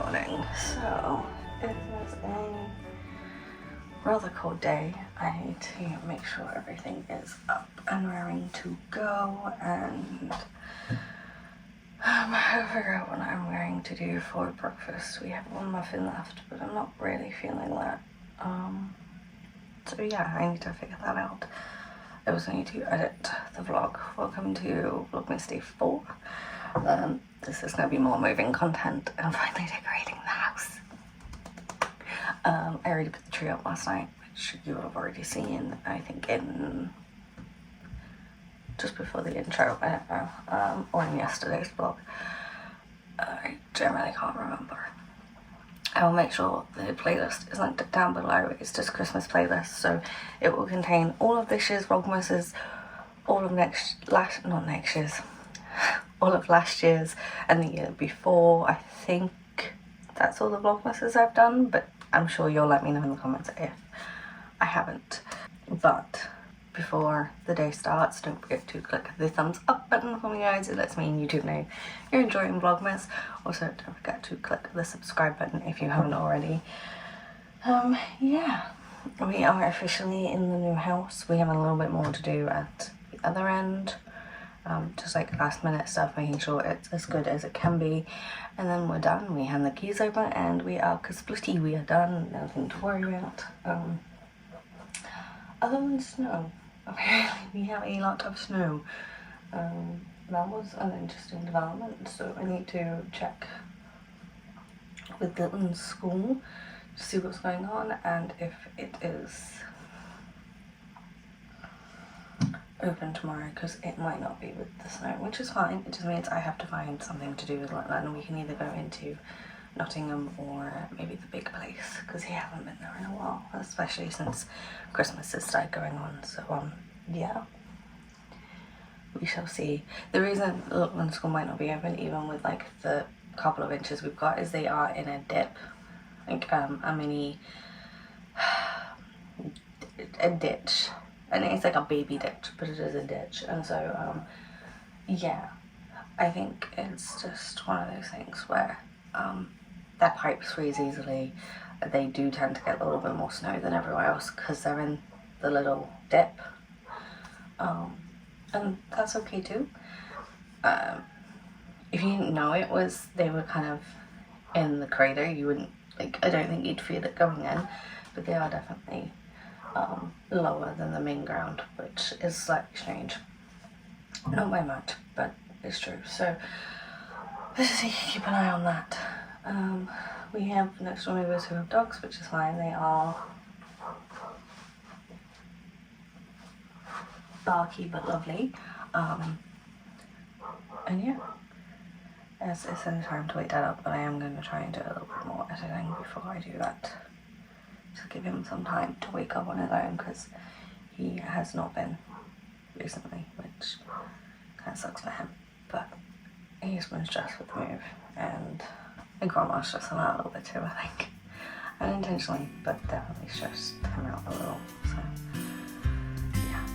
morning. So it was a rather cold day. I need to make sure everything is up and raring to go, and I'll figure out what I'm going to do for breakfast. We have one muffin left, but I'm not really feeling that. So yeah, I need to figure that out. I also need to edit the vlog. Welcome to Vlogmas Day 4. This is going to be more moving content, and I'm finally decorating the house. I already put the tree up last night, which you will have already seen, I think in just before the intro, I don't know, or in yesterday's vlog. I generally can't remember. I will make sure the playlist is linked down below. It's just a Christmas playlist, so it will contain all of this year's Vlogmases, all of all of last year's and the year before. I think that's all the Vlogmases I've done, but I'm sure you'll let me know in the comments if I haven't. But before the day starts, don't forget to click the thumbs up button for me, guys. It lets me and YouTube know you're enjoying Vlogmas. Also, don't forget to click the subscribe button if you haven't already. Yeah, we are officially in the new house. We have a little bit more to do at the other end. Just like last minute stuff, making sure it's as good as it can be. And then we're done. We hand the keys over and we are kasplitty. We are done. Nothing to worry about. Other than snow. Apparently we have a lot of snow. That was an interesting development, so I need to check with Dylan's school to see what's going on and if it is open tomorrow, because it might not be with the snow, which is fine. It just means I have to find something to do with London, and we can either go into Nottingham or maybe the big place, because he hasn't been there in a while, especially since Christmas has started going on. So yeah, we shall see. The reason London school might not be open, even with like the couple of inches we've got, is they are in a dip, like a mini ditch, and it's like a baby ditch, but it is a ditch. And so yeah, I think it's just one of those things where their pipes freeze easily. They do tend to get a little bit more snow than everywhere else because they're in the little dip, and that's okay too. If you didn't know they were kind of in the crater, you wouldn't, like, I don't think you'd feel it going in, but they are definitely lower than the main ground, which is slightly strange. Not by much, but it's true. So let's see, keep an eye on that. We have next door neighbours who have dogs, which is fine. They are barky but lovely. And yeah, it's any time to wake that up, but I am going to try and do a little bit more editing before I do that. Just give him some time to wake up on his own, because he has not been recently, which kind of sucks for him. But he's been stressed with the move, and grandma's stressed him out a little bit too, I think. Unintentionally, but definitely stressed him out a little, so yeah.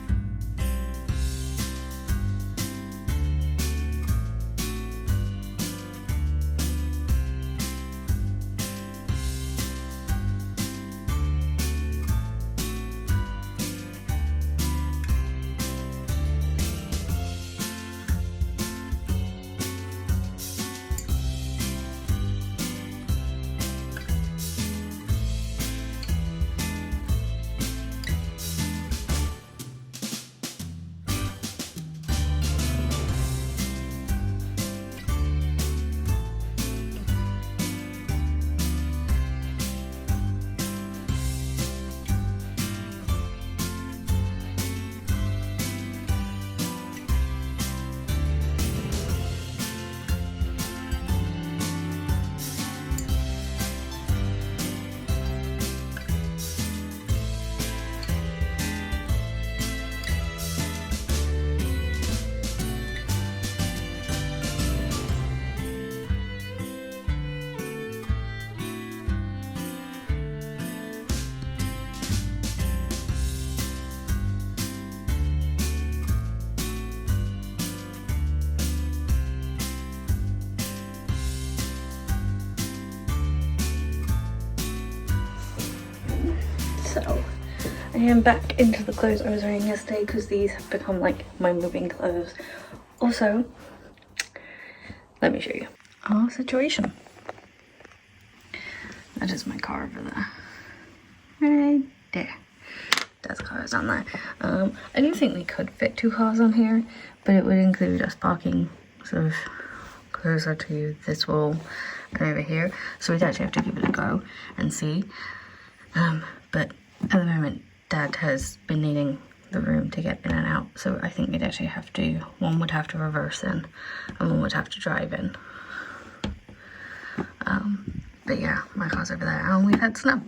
I am back into the clothes I was wearing yesterday because these have become like my moving clothes. Also, let me show you our situation. That is my car over there. Right there. There's cars on there. I do think we could fit 2 cars on here, but it would include us parking sort of closer to this wall and over here. So we'd actually have to give it a go and see. But at the moment, Dad has been needing the room to get in and out. So I think we'd actually have to, one would have to reverse in and one would have to drive in. But yeah, my car's over there and we've had snow.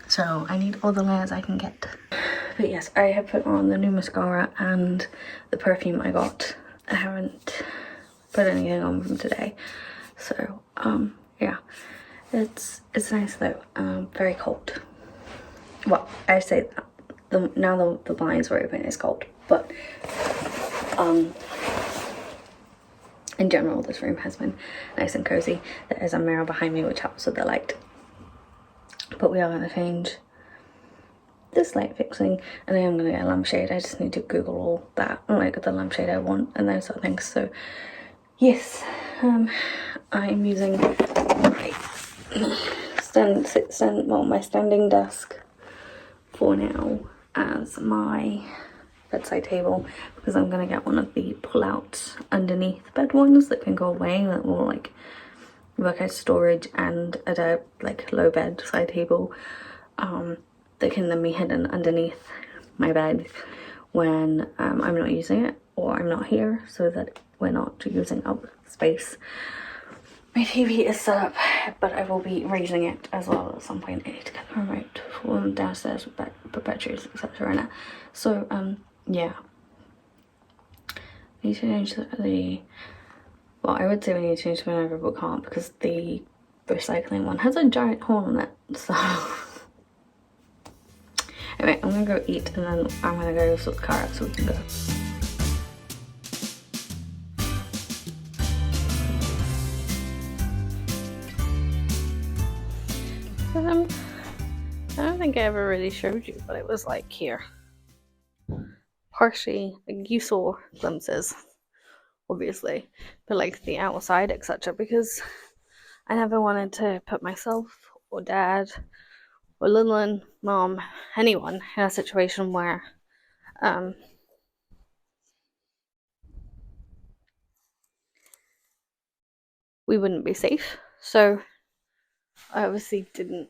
So I need all the layers I can get. But yes, I have put on the new mascara and the perfume I got. I haven't put anything on from today. So, yeah. It's nice though. Very cold. Well, I say that. Now the blinds are open, it's cold. But, in general, this room has been nice and cozy. There is a mirror behind me which helps with the light. But we are going to change this light fixing and I am going to get a lampshade. I just need to Google all that, like the lampshade I want and those sort of things. So yes, I am using my my standing desk for now as my bedside table because I'm going to get one of the pull-out underneath bed ones that can go away, that will like work as storage and at a like low bedside table that can then be hidden underneath my bed when I'm not using it or I'm not here, so that we're not using up space. My TV is set up, but I will be raising it as well at some point. I need to get the remote for downstairs with batteries, etc. in it. So yeah, I need to change the well, I would say we need to change the one over, but can't because the recycling one has a giant hole in it. So anyway, I'm gonna go eat and then I'm gonna go sort the car out so we can go. I don't think I ever really showed you, but it was like here. Partially, like you saw glimpses, obviously, but like the outside, etc. Because I never wanted to put myself or Dad or Lillian, Mom, anyone in a situation where we wouldn't be safe. So I obviously didn't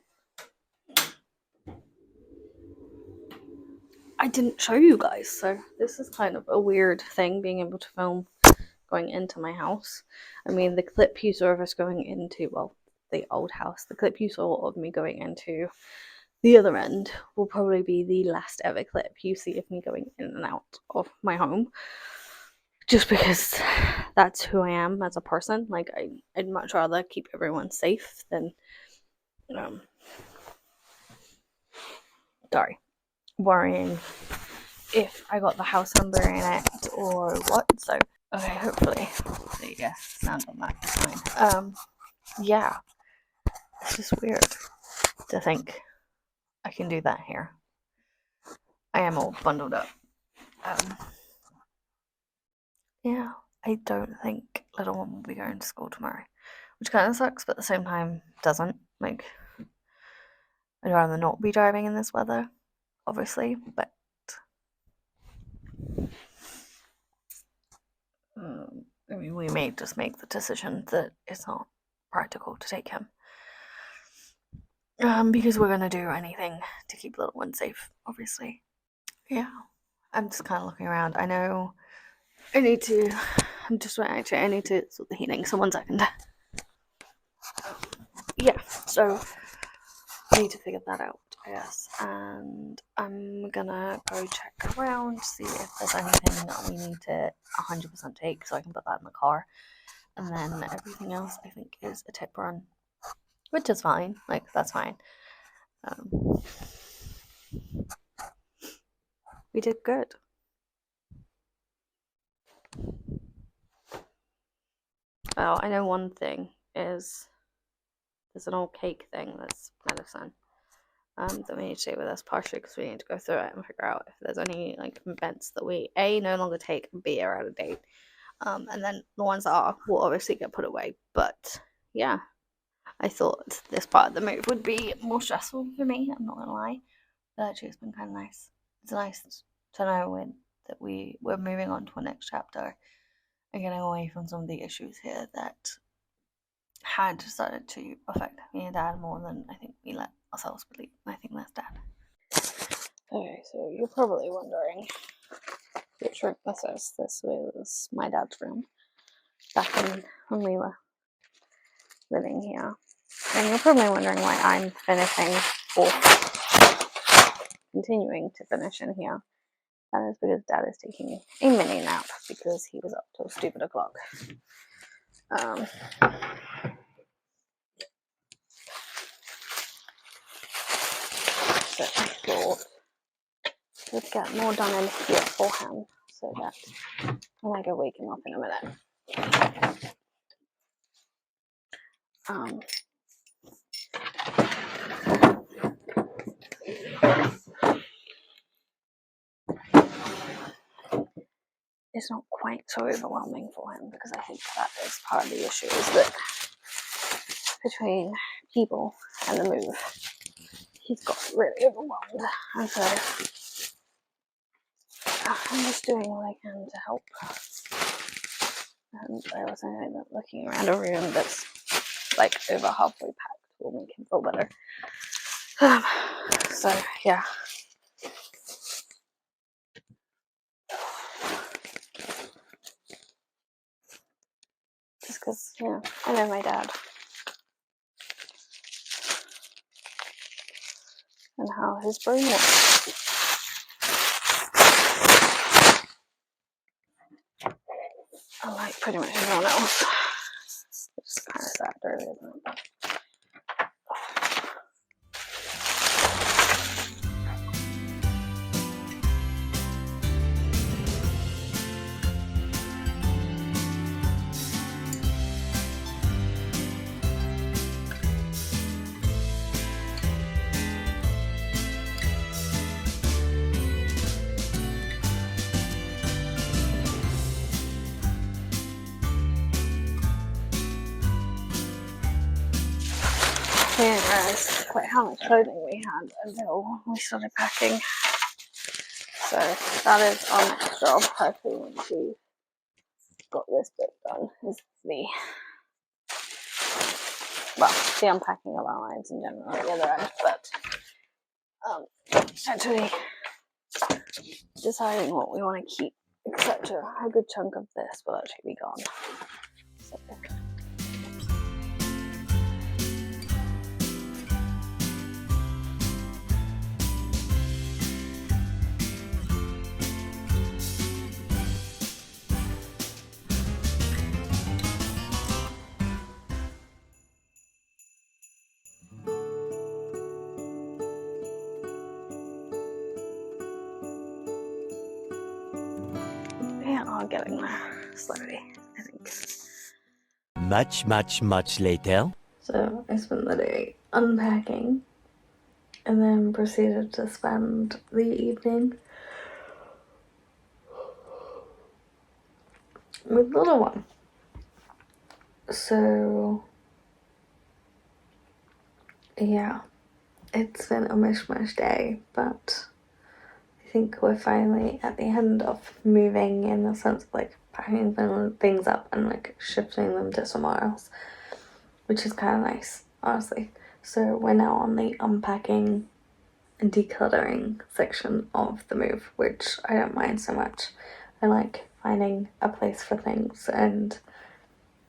show you guys, so this is kind of a weird thing, being able to film going into my house. I mean, the clip you saw of us going into, well, the old house, the clip you saw of me going into the other end will probably be the last ever clip you see of me going in and out of my home, just because that's who I am as a person. Like, I'd much rather keep everyone safe than worrying if I got the house number in it or what. So okay, hopefully there you go, sound on that is fine. Yeah, it's just weird to think I can do that here. I am all bundled up. Yeah, I don't think little one will be going to school tomorrow, which kind of sucks, but at the same time doesn't. Like, I'd rather not be driving in this weather, obviously, but I mean, we may just make the decision that it's not practical to take him. Because we're gonna do anything to keep little one safe, obviously. Yeah, I'm just kind of looking around. I know I need to sort the heating, so 1 second. Yeah, so I need to figure that out, I guess, and I'm gonna go check around, see if there's anything that we need to 100% take so I can put that in the car, and then everything else I think is a tip run, which is fine, like, that's fine. We did good. Well, I know one thing is there's an old cake thing that's medicine. that we need to do with this, partially because we need to go through it and figure out if there's any like events that we A, no longer take, and B, are out of date. And then the ones that are will obviously get put away. But yeah, I thought this part of the move would be more stressful for me, I'm not gonna lie. But actually it's been kind of nice. It's nice to know that we're moving on to a next chapter and getting away from some of the issues here that had started to affect me and Dad more than I think we let ourselves believe. I think that's Dad. Okay, so you're probably wondering which room this is. This was my dad's room back when we were living here. And you're probably wondering why I'm finishing or continuing to finish in here. That is because Dad is taking a mini nap because he was up till stupid o'clock. So I thought we'd get more done in here for him so that when I go wake him up in a minute. It's not quite so overwhelming for him because I think that is part of the issue, is that between people and the move, he's got really overwhelmed, and so I'm just doing what I can to help. And I also know that looking around a room that's like over halfway packed will make him feel better. So yeah. Just because, you know, I know my dad. And how his brain works. Unlike pretty much everyone else. It's kind of sad, really, isn't it? We didn't realise quite how much clothing we had until we started packing. So that is our next job. Hopefully once we got this bit done is the unpacking of our lives in general at the other end, but actually deciding what we want to keep, etc. A good chunk of this will actually be gone. So. We are getting there slowly, I think. Much later. So I spent the day unpacking and then proceeded to spend the evening with the little one. So yeah, it's been a mishmash day, but I think we're finally at the end of moving, in the sense of like packing things up and like shifting them to somewhere else, which is kind of nice, honestly. So we're now on the unpacking and decluttering section of the move, which I don't mind so much. I like finding a place for things and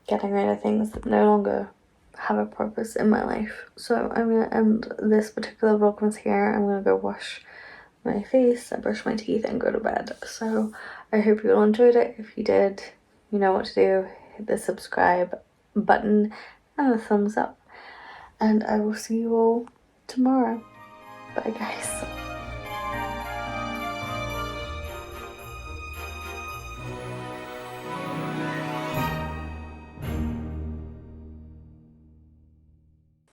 getting rid of things that no longer have a purpose in my life. So I'm gonna end this particular vlogmas here. I'm gonna go wash my face, I brush my teeth and go to bed. So I hope you all enjoyed it. If you did, you know what to do. Hit the subscribe button and the thumbs up, and I will see you all tomorrow. Bye guys.